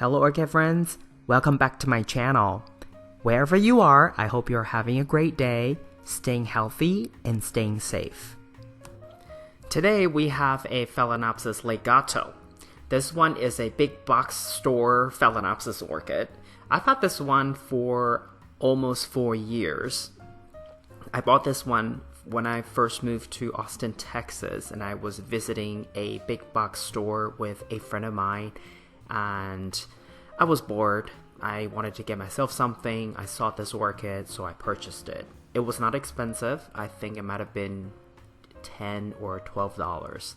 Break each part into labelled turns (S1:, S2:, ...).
S1: Hello Orchid friends, welcome back to my channel. Wherever you are, I hope you're having a great day, staying healthy and staying safe. Today we have a Phalaenopsis Legato. This one is a big box store Phalaenopsis orchid. I've had this one for almost 4 years. I bought this one when I first moved to Austin, Texas, and I was visiting a big box store with a friend of mine, and I was bored. I wanted to get myself something. I saw this orchid, so I purchased it. It was not expensive. I think it might have been $10 or $12.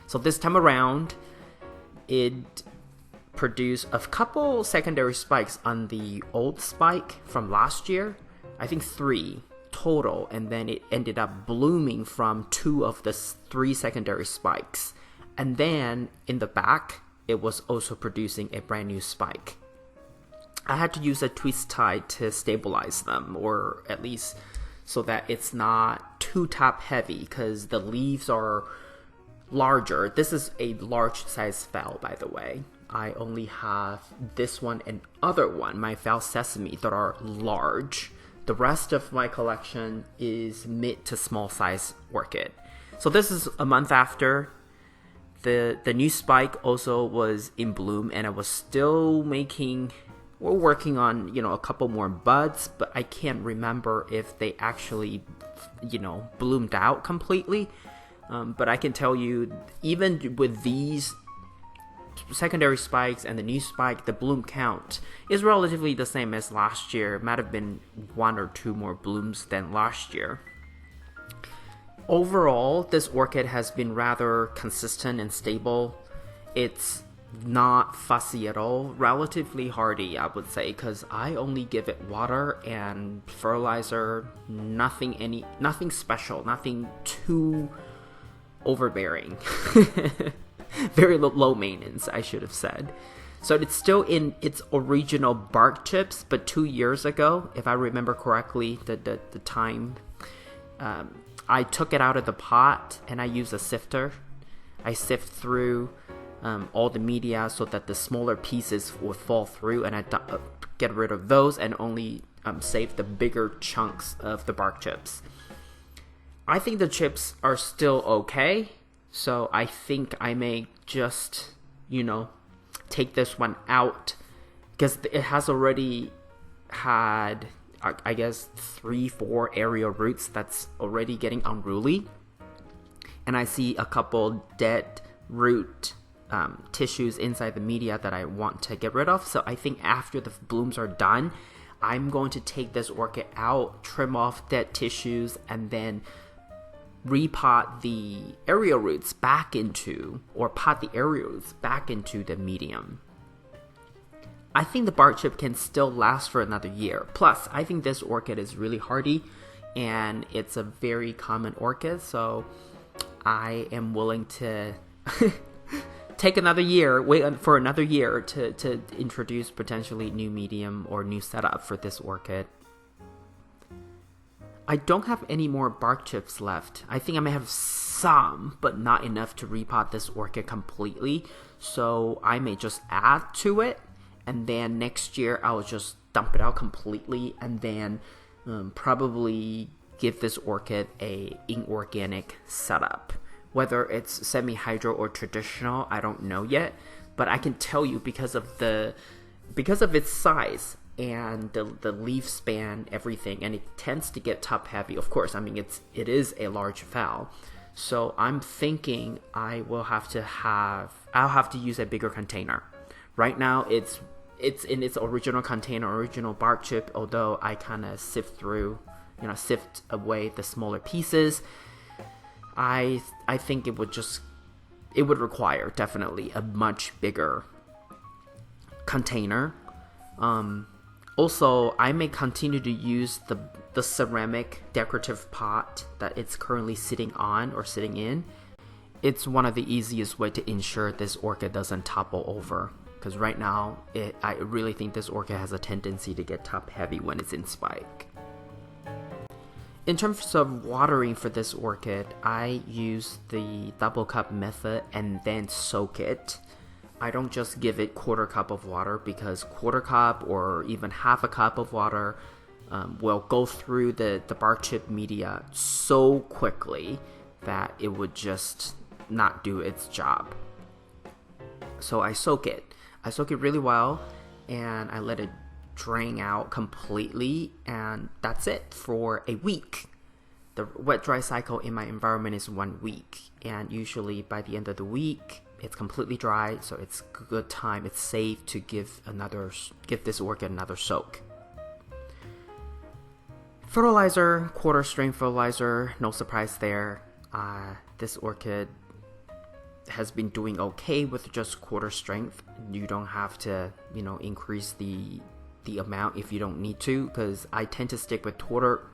S1: So this time around, it produced a couple secondary spikes on the old spike from last year. I think 3 total, and then it ended up blooming from 2 of the 3 secondary spikes. And then in the back, it was also producing a brand new spike. I had to use a twist tie to stabilize them, or at least so that it's not too top heavy, because the leaves are larger. This is a large size phal, by the way. I only have this one and other one, my phal sesame, that are large. The rest of my collection is mid to small size orchid. So this is a month after. The new spike also was in bloom, and I was still we're working on, a couple more buds, but I can't remember if they actually, bloomed out completely. But I can tell you, even with these secondary spikes and the new spike, the bloom count is relatively the same as last year. It might have been 1 or 2 more blooms than last year. Overall, this orchid has been rather consistent and stable. It's not fussy at all, relatively hardy, I would say, because I only give it water and fertilizer, nothing special, nothing too overbearing. Very low maintenance, I should have said. So it's still in its original bark chips, but 2 years ago, if I remember correctly, the time, I took it out of the pot and I used a sifter. I sift through all the media so that the smaller pieces would fall through, and I get rid of those and only save the bigger chunks of the bark chips. I think the chips are still okay, so I think I may just, take this one out, because it has already had, I guess, 3-4 aerial roots that's already getting unruly, and I see a couple dead root tissues inside the media that I want to get rid of. So I think after the blooms are done, I'm going to take this orchid out, trim off dead tissues, and then repot the aerial roots back into, or pot the aerial roots back into the medium. I think the bark chip can still last for another year. Plus, I think this orchid is really hardy, and it's a very common orchid, so I am willing to take another year, wait for another year to introduce potentially new medium or new setup for this orchid. I don't have any more bark chips left. I think I may have some, but not enough to repot this orchid completely, so I may just add to it, and then next year I'll just dump it out completely, and then probably give this orchid a inorganic setup. Whether it's semi-hydro or traditional, I don't know yet, but I can tell you, because of its size and the leaf span, everything, and it tends to get top heavy. Of course, it is a large phal, so I'm thinking I'll have to use a bigger container. Right now, it's in its original container, original bark chip, although I kind of sift away the smaller pieces. I think it would require definitely a much bigger container. Also, I may continue to use the ceramic decorative pot that it's currently sitting on or sitting in. It's one of the easiest way to ensure this orchid doesn't topple over, because right now I really think this orchid has a tendency to get top heavy when it's in spike. In terms of watering for this orchid, I use the double cup method and then soak it. I don't just give it quarter cup of water, because quarter cup or even half a cup of water will go through the bark chip media so quickly that it would just not do its job. So I soak it really well, and I let it drain out completely, and that's it for a week. The wet dry cycle in my environment is 1 week, and usually by the end of the week it's completely dry, so it's a good time, it's safe to give this orchid another soak. Fertilizer, quarter strength fertilizer, no surprise there. This orchid has been doing okay with just quarter strength. You don't have to, increase the amount if you don't need to, because I tend to stick with quarter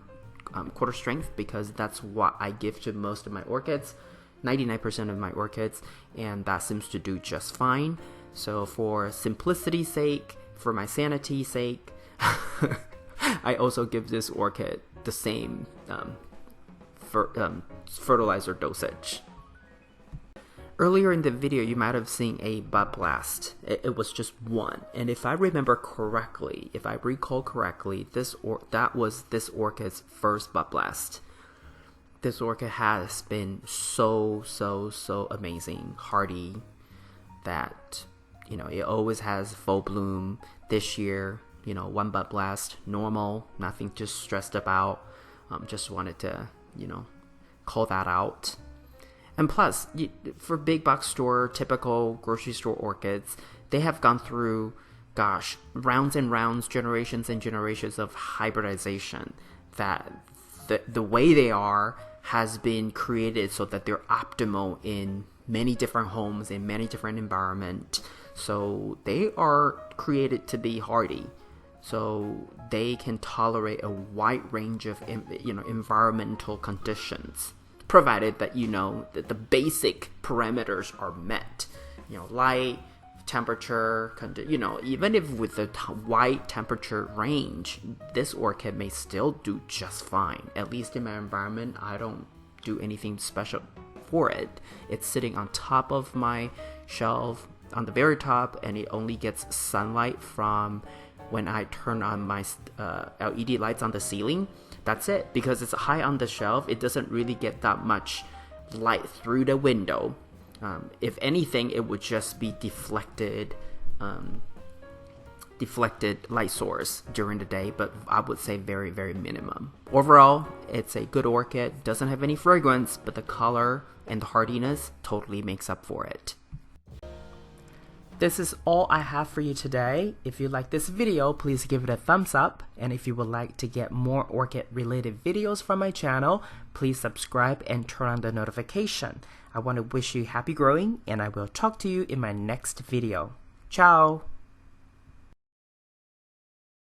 S1: strength, because that's what I give to most of my orchids, 99% of my orchids, and that seems to do just fine. So for simplicity's sake, for my sanity's sake, I also give this orchid the same fertilizer dosage. Earlier in the video, you might have seen a bud blast. It was just one, and if I recall correctly, that was this orchid's first bud blast. This orchid has been so amazing, hardy, that it always has full bloom. This year, one bud blast, normal, nothing to stressed about. Just wanted to call that out. And plus, for big box store, typical grocery store orchids, they have gone through, rounds and rounds, generations and generations of hybridization. That the way they are has been created so that they're optimal in many different homes, in many different environments. So they are created to be hardy. So they can tolerate a wide range of environmental conditions, provided that that the basic parameters are met. Light, temperature, even if with the wide temperature range, this orchid may still do just fine. At least in my environment, I don't do anything special for it. It's sitting on top of my shelf, on the very top, and it only gets sunlight from when I turn on my LED lights on the ceiling. That's it, because it's high on the shelf. It doesn't really get that much light through the window. If anything, it would just be deflected light source during the day, but I would say very, very minimum. Overall, it's a good orchid. Doesn't have any fragrance, but the color and the hardiness totally makes up for it. This is all I have for you today. If you like this video, please give it a thumbs up. And if you would like to get more orchid related videos from my channel, please subscribe and turn on the notification. I want to wish you happy growing, and I will talk to you in my next video. Ciao!